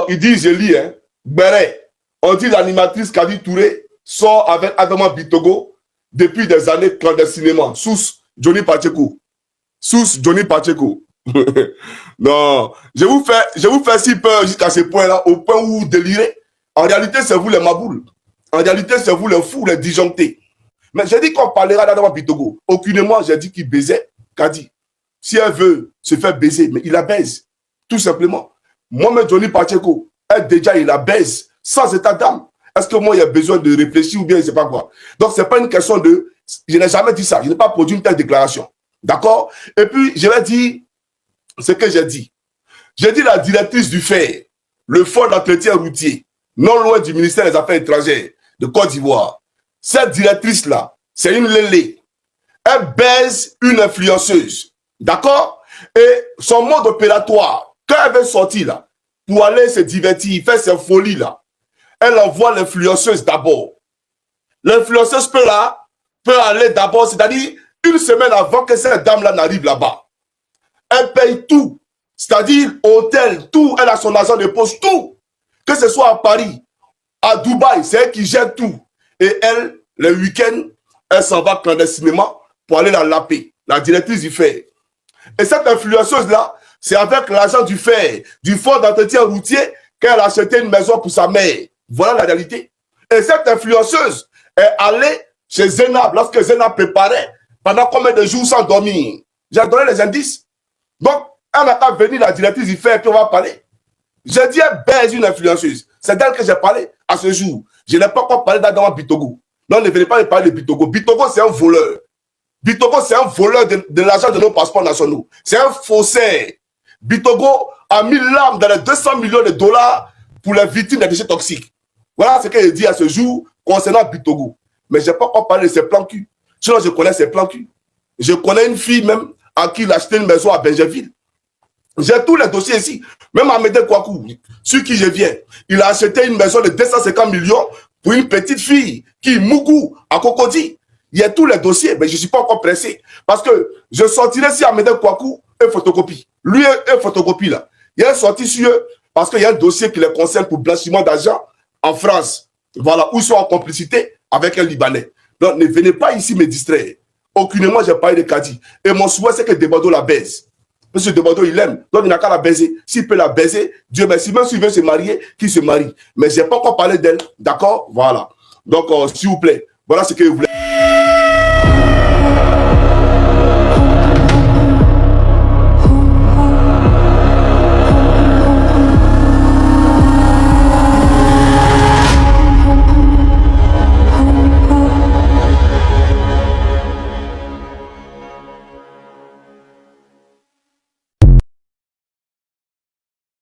Ils disent, je lis, hein, Béret, on dit l'animatrice Kadi Touré sort avec Adama Bitogo depuis des années clandestinement. Sous Johnny Pacheco. Sous Johnny Pacheco. Non, je vous fais si peur jusqu'à ce point-là, au point où vous délirez. En réalité, c'est vous les maboules. En réalité, c'est vous les fous, les disjonctés. Mais j'ai dit qu'on parlera d'Adama Bitogo. Aucunement, j'ai dit qu'il baisait Kadi. Si elle veut se faire baiser, mais il la baise. Tout simplement. Moi-même, Johnny Pacheco, elle déjà, il la baise sans état d'âme. Est-ce que moi, il y a besoin de réfléchir ou bien je ne sais pas quoi? Donc, ce n'est pas une question de... Je n'ai jamais dit ça. Je n'ai pas produit une telle déclaration. D'accord? Et puis, je vais dire ce que j'ai dit. J'ai dit la directrice du FER, le Fonds d'entretien routier, non loin du ministère des Affaires étrangères de Côte d'Ivoire. Cette directrice-là, c'est une lélé. Elle baise une influenceuse. D'accord? Et son mode opératoire, quand elle veut sortir là, pour aller se divertir, faire ses folies là, elle envoie l'influenceuse d'abord. L'influenceuse peut aller d'abord, c'est-à-dire une semaine avant que cette dame-là n'arrive là-bas. Elle paye tout, c'est-à-dire hôtel, tout, elle a son argent de poche, tout. Que ce soit à Paris, à Dubaï, c'est elle qui gère tout. Et elle, le week-end, elle s'en va clandestinement pour aller la laper, la directrice du FER. Et cette influenceuse-là, c'est avec l'argent du FER, du Fonds d'entretien routier, qu'elle a acheté une maison pour sa mère. Voilà la réalité. Et cette influenceuse est allée chez Zénab, lorsque Zénab préparait, pendant combien de jours sans dormir. J'ai donné les indices. Donc, elle n'a qu'à venir, la directrice du FER, puis on va parler. J'ai dit, elle baise une influenceuse. C'est d'elle que j'ai parlé à ce jour. Je n'ai pas encore parlé d'Adama Bitogo. Non, ne venez pas me parler de Bitogo. Bitogo, c'est un voleur. Bitogo, c'est un voleur de l'argent de nos passeports nationaux. C'est un faussaire. Bitogo a mis l'âme dans les 200 millions de dollars pour les victimes des déchets toxiques. Voilà ce que j'ai dit à ce jour concernant Bitogo. Mais je n'ai pas encore parlé de ses plans cul. Sinon, je connais ses plans cul. Je connais une fille même à qui il a acheté une maison à Benjerville. J'ai tous les dossiers ici. Même Amédée Kouakou, sur qui je viens, il a acheté une maison de 250 millions pour une petite fille qui est Mougou à Cocody. Il y a tous les dossiers, mais je ne suis pas encore pressé. Parce que je sortirai si Amédée Kouakou est photocopie. Lui est photocopie là. Il est sorti sur eux parce qu'il y a un dossier qui les concerne pour blanchiment d'argent en France. Voilà, où ils sont en complicité avec un Libanais. Donc ne venez pas ici me distraire. Aucunement, j'ai parlé de Kadi. Et mon souhait, c'est que Debado la baise. Monsieur Debado, il aime. Donc, il n'a qu'à la baiser. S'il peut la baiser, Dieu merci. Même s'il veut se marier, qu'il se marie. Mais je n'ai pas encore parlé d'elle. D'accord? Voilà. Donc, s'il vous plaît, voilà ce que je voulais.